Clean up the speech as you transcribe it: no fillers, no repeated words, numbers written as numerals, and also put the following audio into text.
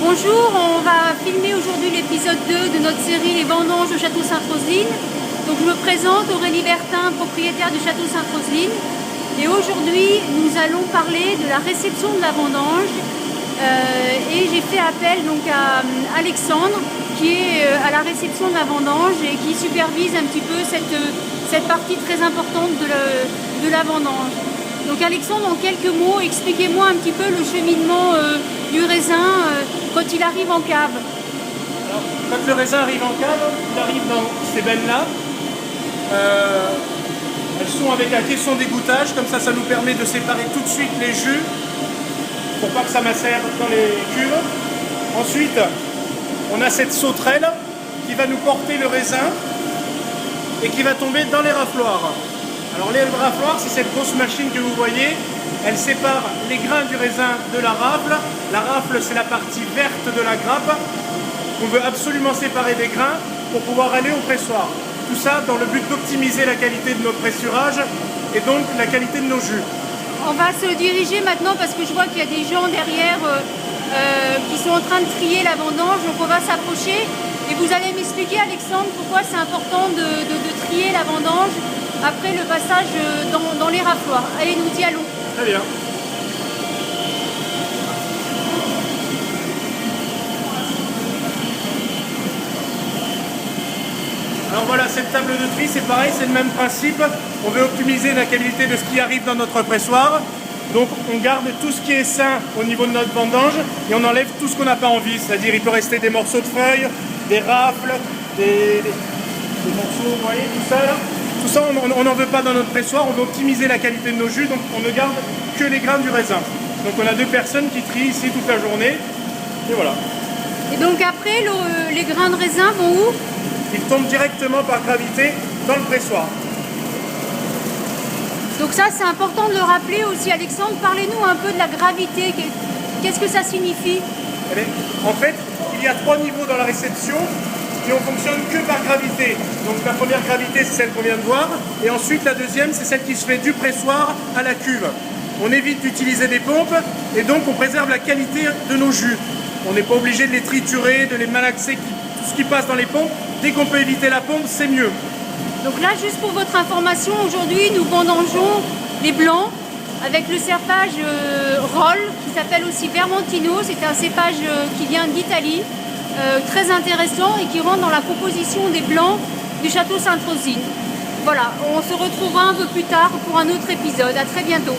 Bonjour, on va filmer aujourd'hui l'épisode 2 de notre série Les vendanges au Château Sainte-Roseline. Donc je me présente, Aurélie Bertin, propriétaire du Château Sainte-Roseline. Et aujourd'hui, nous allons parler de la réception de la vendange. Et j'ai fait appel donc à Alexandre, qui est à la réception de la vendange et qui supervise un petit peu cette partie très importante de la vendange. Donc Alexandre, en quelques mots, expliquez-moi un petit peu le cheminement du raisin quand il arrive en cave. Alors, quand le raisin arrive en cave, il arrive dans ces bennes-là. Elles sont avec un caisson d'égouttage, comme ça nous permet de séparer tout de suite les jus pour pas que ça macère dans les cuves. Ensuite, on a cette sauterelle qui va nous porter le raisin et qui va tomber dans les rafloirs. Alors les rafloirs, c'est cette grosse machine que vous voyez. Elle sépare les grains du raisin de la rafle. La rafle, c'est la partie verte de la grappe. On veut absolument séparer des grains pour pouvoir aller au pressoir. Tout ça dans le but d'optimiser la qualité de notre pressurage et donc la qualité de nos jus. On va se diriger maintenant parce que je vois qu'il y a des gens derrière qui sont en train de trier la vendange. Donc on va s'approcher et vous allez m'expliquer, Alexandre, pourquoi c'est important de trier la vendange après le passage dans les rafloirs. Allez, nous y allons. Très bien. Alors voilà, cette table de tri, c'est pareil, c'est le même principe. On veut optimiser la qualité de ce qui arrive dans notre pressoir. Donc on garde tout ce qui est sain au niveau de notre vendange et on enlève tout ce qu'on n'a pas envie. C'est-à-dire il peut rester des morceaux de feuilles, des rafles, des morceaux, vous voyez, tout ça là. Tout ça, on n'en veut pas dans notre pressoir, on veut optimiser la qualité de nos jus, donc on ne garde que les grains du raisin. Donc on a 2 personnes qui trient ici toute la journée, et voilà. Et donc après, les grains de raisin vont où? Ils tombent directement par gravité dans le pressoir. Donc ça, c'est important de le rappeler aussi, Alexandre. Parlez-nous un peu de la gravité. Qu'est-ce que ça signifie? Eh bien, en fait, il y a 3 niveaux dans la réception. Et on fonctionne que par gravité. Donc la première gravité, c'est celle qu'on vient de voir. Et ensuite, la deuxième, c'est celle qui se fait du pressoir à la cuve. On évite d'utiliser des pompes et donc on préserve la qualité de nos jus. On n'est pas obligé de les triturer, de les malaxer, tout ce qui passe dans les pompes. Dès qu'on peut éviter la pompe, c'est mieux. Donc là, juste pour votre information, aujourd'hui, nous vendangeons les blancs avec le cépage Roll, qui s'appelle aussi Vermentino. C'est un cépage qui vient d'Italie. Très intéressant et qui rentre dans la composition des blancs du Château Sainte-Roseline. Voilà, on se retrouvera un peu plus tard pour un autre épisode. À très bientôt.